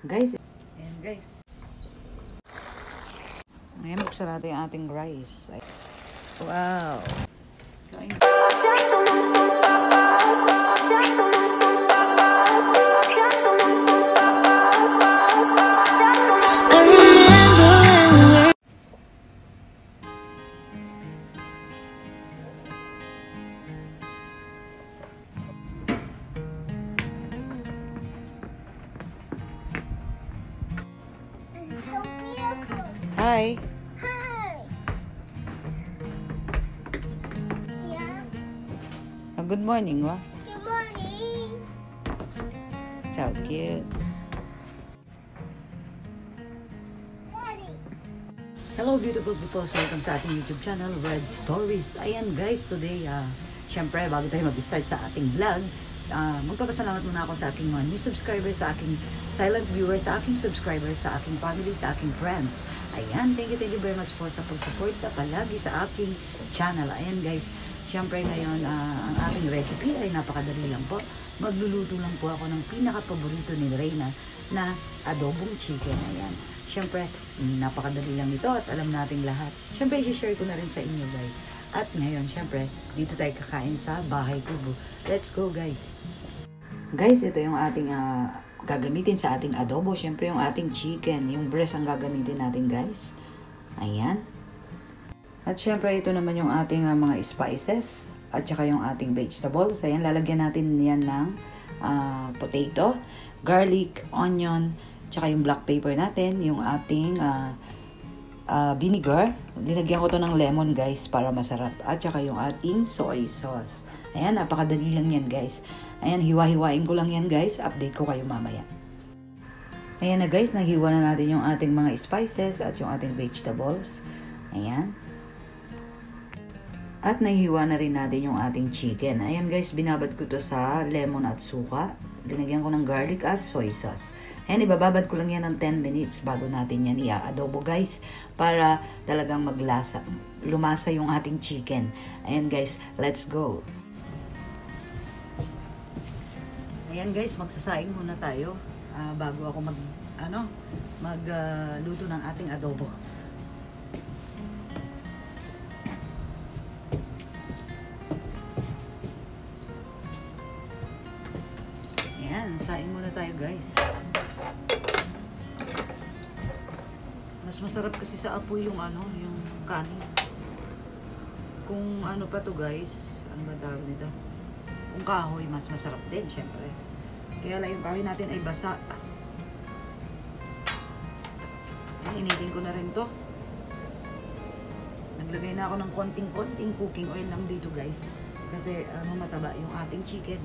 Guys, ayan guys. Ngayon, buksan natin yung ating rice. Wow! Kain. Hi. Hi. Yeah. Good morning, wa? Good morning. So cute. Daddy. Hello beautiful people. Welcome sa ating YouTube channel, Red Stories. Ayan guys, today, syempre, bago tayo mag-start sa ating vlog, magpapasalamat muna ako sa aking mga new subscribers, sa aking silent viewers, sa aking subscribers, sa aking family, sa aking friends. Ayan, thank you very much po sa pag-support palagi sa aking channel. Ayan guys, syempre ngayon, ang aking recipe ay napakadali lang po. Magluluto lang po ako ng pinaka-paborito ni Reyna na adobong chicken. Ayan, syempre, napakadali lang ito at alam nating lahat. Syempre, i-share ko na rin sa inyo guys. At ngayon, syempre, dito tayo kakain sa Bahay Kubo. Let's go guys! Guys, ito yung ating gagamitin sa ating adobo. Syempre yung ating chicken, yung breast ang gagamitin natin guys. Ayan. At syempre ito naman yung ating mga spices at saka yung ating vegetables. Ayan, lalagyan natin yan ng potato, garlic, onion, tsaka yung black pepper natin, yung ating vinegar. Linagyan ko to ng lemon guys para masarap. At saka yung ating soy sauce. Ayan, napakadali lang yan guys. Ayan, hiwa-hiwain ko lang yan guys. Update ko kayo mamaya. Ayan na guys, naghiwa na natin yung ating mga spices at yung ating vegetables. Ayan. At nahiwa na rin natin yung ating chicken. Ayan guys, binabad ko to sa lemon at suka. Linagyan ko ng garlic at soy sauce. Ayan, ibababad ko lang yan ng 10 minutes bago natin yan i-adobo guys. Para talagang lumasa yung ating chicken. Ayan guys, let's go. Ayan guys, magsasaing muna tayo bago ako magluto ng ating adobo. Ayan, saing muna tayo guys. Mas masarap kasi sa apoy yung yung kanin. Kung pa to guys, ano ba tawag nito? Kung kahoy, mas masarap din syempre. Kaya lang yung kahoy natin ay basa. Ayan, initin ko na rin to. Naglagay na ako ng konting cooking oil lang dito guys. Kasi mataba yung ating chicken.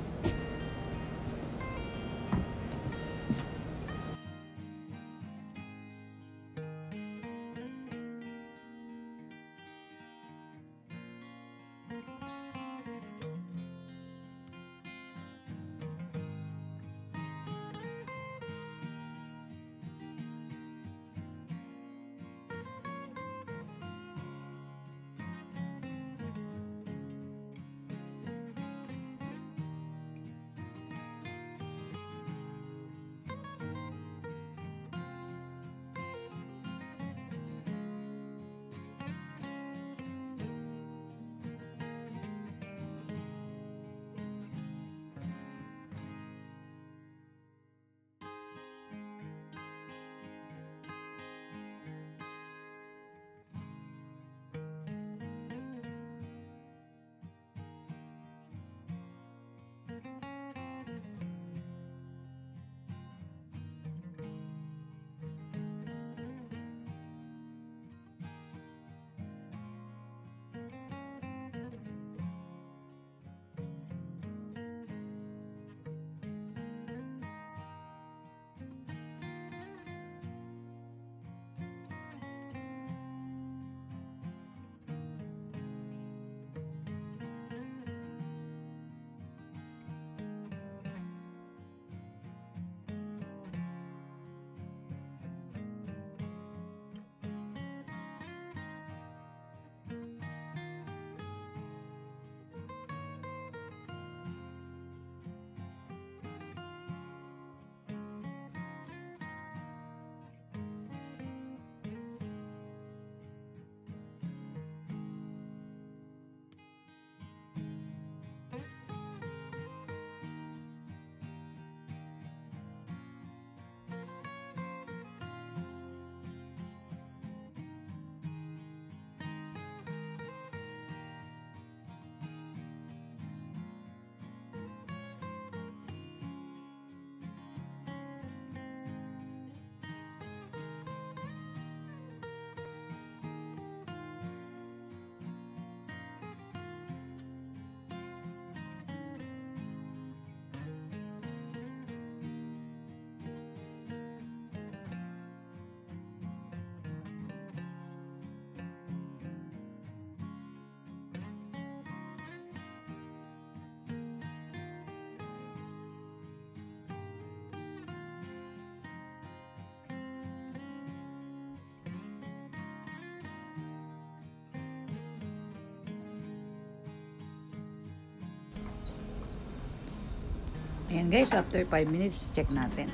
Ayan guys, after 5 minutes, check natin.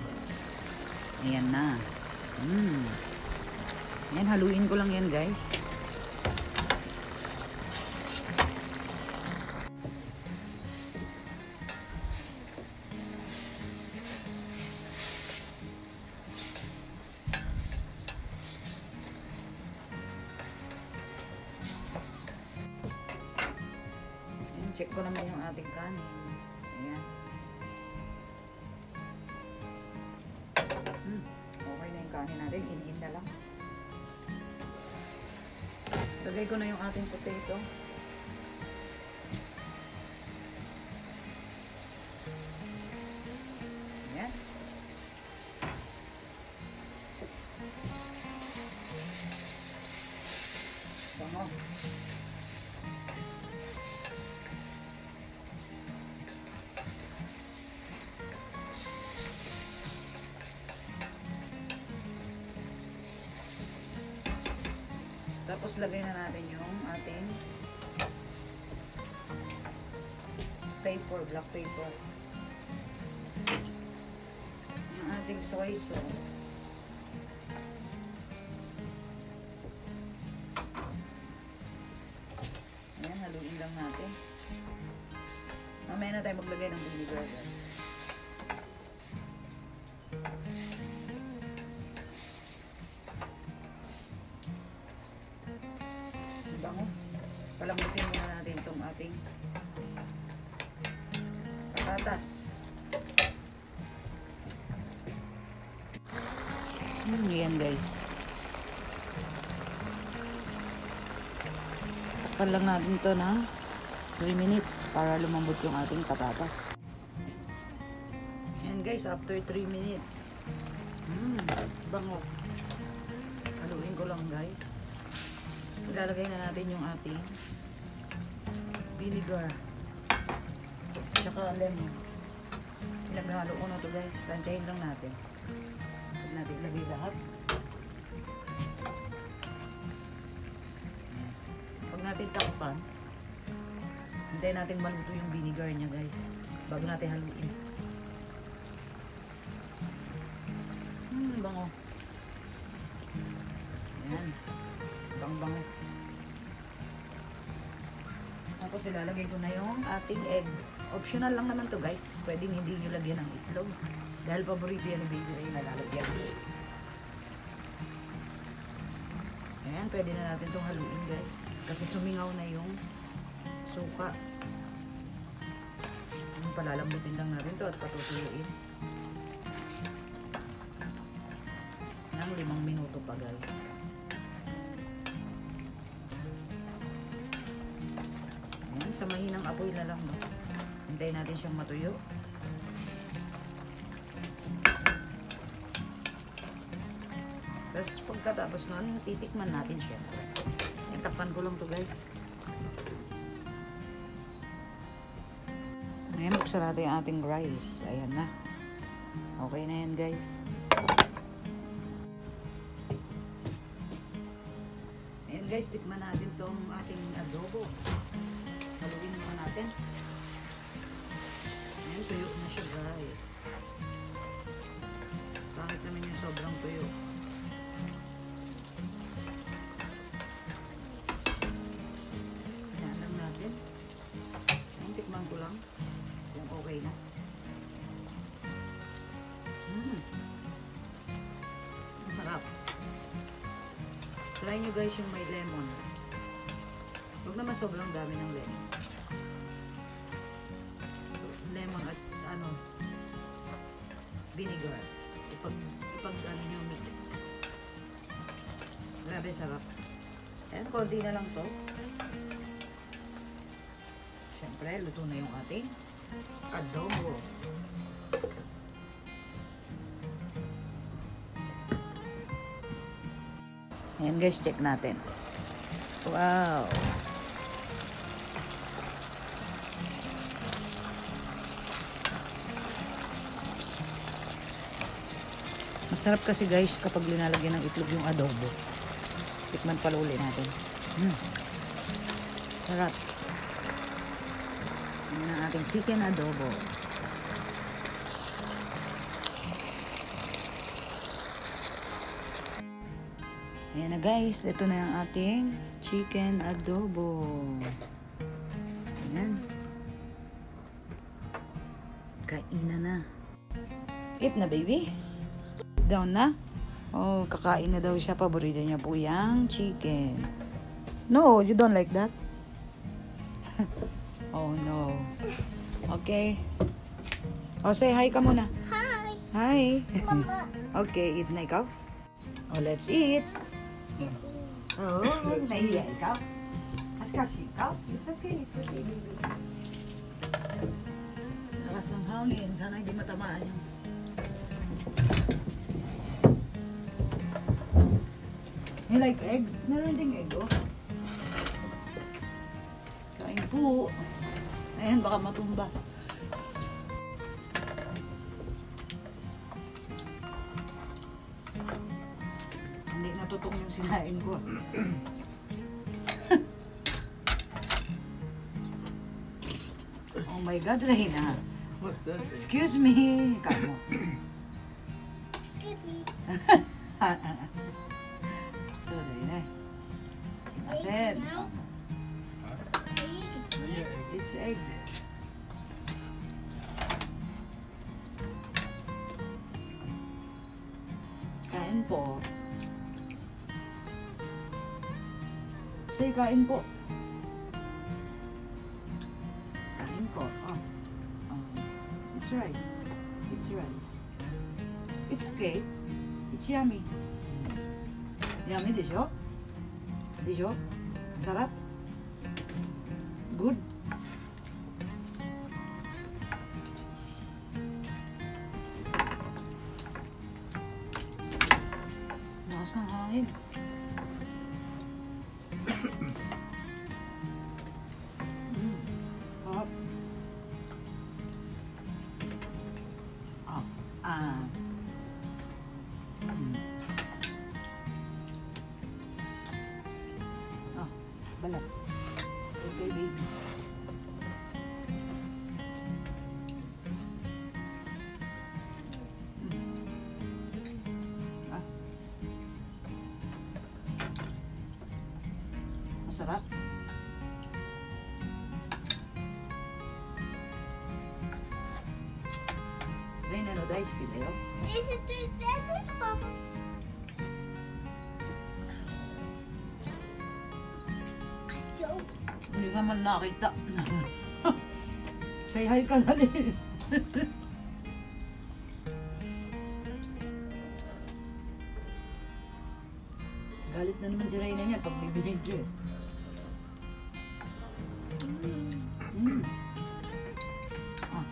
Ayan na. Ayan, haluin ko lang yan guys. Ayan, check ko naman yung ating kanin. Ayan. Okay na yung kanin natin. In na lang. Lagay ko na yung ating potato. Ayan. Bango. Tapos lagay na natin yung ating paper, black paper. Yung ating soy sauce. Ayan, haluin lang natin. Mamaya na tayo maglagay ng vinegar. Bango. Palambutin muna natin itong ating patatas. Yan guys. Takpan lang natin ito na 3 minutes para lumambot yung ating patatas. Yan guys, after 3 minutes. Bango. Haluin ko lang guys. Ilalagay na natin yung ating vinegar tsaka lemon. Ilaghalo ko na to guys. Tansyahin lang natin. Huwag natin ilagay lahat. Huwag natin takpan. Hintayin natin maluto yung vinegar niya guys bago natin haluin. Bango. Ayan. Bang-bango. Tapos ilalagay ko na yung ating egg. Optional lang naman to guys. Pwedeng hindi nyo lagyan ng itlog. Dahil paborito yan ni baby ay nalalagyan. Ayan, pwede na natin itong haluin guys. Kasi sumingaw na yung suka. Palalambutin lang natin to at patutuluin. Nang 5 minuto pa guys. Sa mahinang apoy na lang, no? Hintayin natin siyang matuyo. Tapos pagkatapos nun, titikman natin siya. Takpan ko lang to guys. Ngayon, buksan natin yung ating rice. Ayan na. Okay na yan guys. Ayan guys, tikman natin tong ating adobo. Haluin naman natin. Ayan, tuyo na siya guys. Bakit naman yung sobrang tuyo? Ayan lang natin. Ayan, tikman ko lang. Ayan, okay na. Masarap. Try nyo guys yung may lemon. Huwag naman sobrang dami ng lemon. Lemon at vinegar. Ipag nyo mix. Grabe sarap. Ayan, konti na lang to. Siyempre, luto na yung ating adobo. Ayan guys, check natin. Wow! Masarap kasi guys kapag linalagyan ng itlog yung adobo. Tikman pala uli natin. Sarap. Yan ang ating chicken adobo. Ayan na guys, ito na yung ating chicken adobo. Ayan. Kainan na. Eat na baby. Down na. Oh, kakain na daw siya. Paborito niya po yung chicken. No, you don't like that? Oh no. Okay. Oh, say hi ka muna. Hi. Hi. Mama. Okay, eat na ikaw. Oh, let's eat. Oh, nahiya ikaw. Kasi ikaw. It's okay, baby. Lakas ng hangin. Sana hindi matamaan yung... You like egg? Meron ding egg, oh. Kain po. Ayan, baka matumba. Hindi natutong yung sinain ko. Oh my God, Reina. Excuse me. Kain mo. Excuse me. So, Reina. Sinasin. It's egg. Kain po. Say, kain po. Kain po. Oh. It's rice. It's rice. It's okay. It's yummy. Yummy でしょ? でしょ? Sarap? Good? Lakas ng hangin. Sarap. Balat. Okay, baby. Masarap. Reina no daisuki da yo. Is it this, Papa? So, Hindi ka man nakita. Say hi ka na din. Galit na naman si Reina niya pag bibinidyo eh. Ah.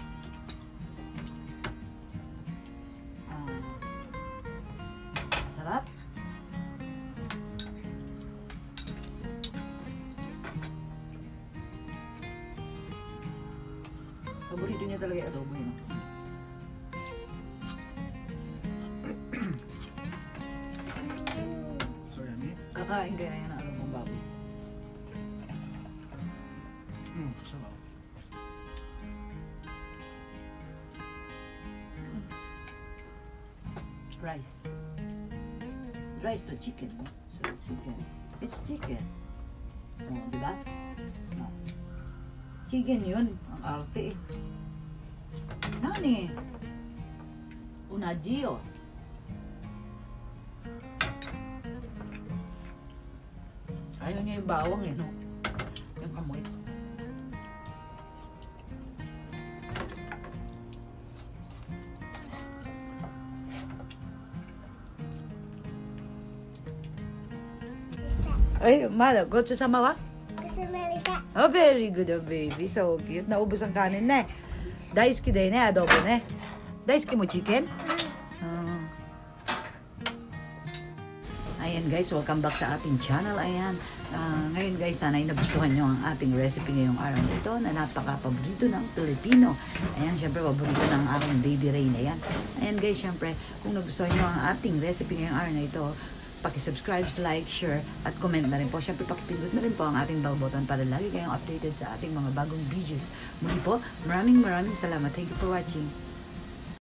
Sarap. Paborito niya talaga yung adobo yun. Kakain kaya yan ang adobong baboy. Sarap. Rice. Rice to chicken. Oh. So, chicken. It's chicken. Oh, di ba? Oh. Chicken yun. Ang arte eh. Nani? Unaji oh. Ayaw niya yung bawang eh, no? Yung amoy. Ay, Mala, gochusama wa? Kusumarisa. Oh, very good, oh, baby. So cute. Naubos ang kanin na eh. Daisuki da ne, adobo ne. Daisuki mo chicken? Ayan guys, welcome back sa ating channel. Ayan. Ngayon guys, sana ay nagustuhan nyo ang ating recipe ngayong araw na ito na napaka-paborito ng Pilipino. Ayan, syempre paborito ng aking baby Rain. Ayan. Ayan guys, syempre kung nagustuhan nyo ang ating recipe ngayong araw na ito, paki-subscribe, like, share, at comment na rin po. Syempre, pakipindot na rin po ang ating bell button para lagi kayong updated sa ating mga bagong videos. Muli po, maraming salamat. Thank you for watching.